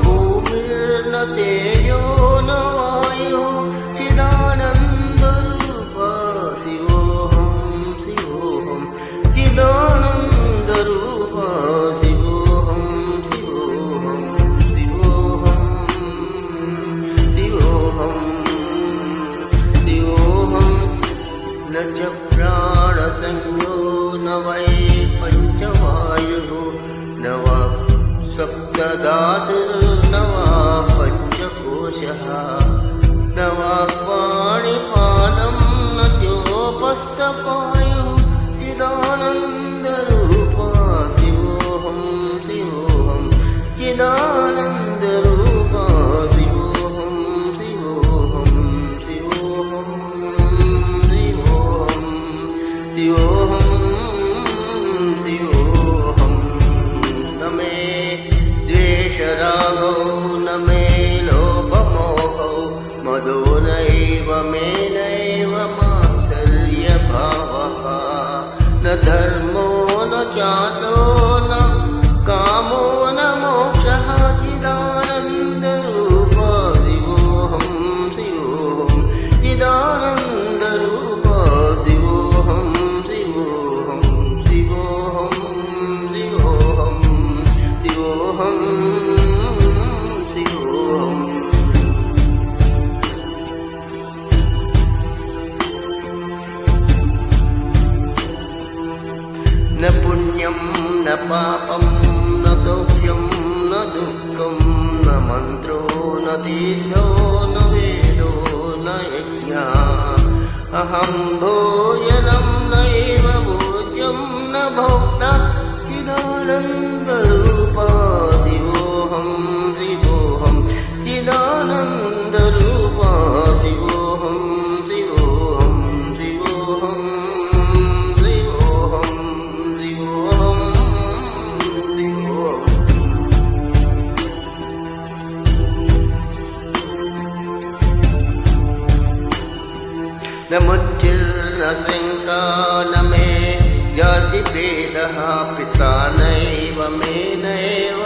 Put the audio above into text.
भूमिर्न तेजो न वायुः चिदानन्दरूपा शिवोऽहं शिवोऽहं चिदानन्दरूपा शिवोऽहं शिवोऽहं शिवोऽहं शिवोऽहं शिवोऽहं न च प्राणसंयो न वै पञ्चवायुः न वा सप्तधातुर्न वा पञ्चकोशः न वा पाणिपादं न चोपस्थपायुः चिदानन्दरूपा शिवोऽहं शिवोऽहं चिदानन्दरूपा शिवोऽहं शिवोऽहं शिवोऽहं शिवोऽहं शिवोऽहं शिवोऽहं न मे द्वेषरागौ न मे लोभमोहौ मदो नैव मे नैव मात्सर्यभावः न धर्मो न चातो न कामो न मोक्षः चिदानन्दरूपा शिवोऽहं शिवोऽहं चिदानन्दरूपा शिवोऽहं शिवोऽहं शिवोऽहं शिवोऽहं शिवोऽहं शिवोऽहं न पुण्यं न पापं न सौख्यं न दुःखं न मन्त्रो न तीर्थो न वेदो न यज्ञः अहं भोजनं नैव भोज्यं न भोक्ता चिदानन्दरूपा शिवोऽहं शिवोऽहं चिदानन्दरूपा शिवोऽहं शिवोऽहं शिवोऽहं शिवोऽहं शिवोऽहं शिवोऽहं न मुच्चिर्न शङ्का न मे जातिभेदः पिता नैव मे नैव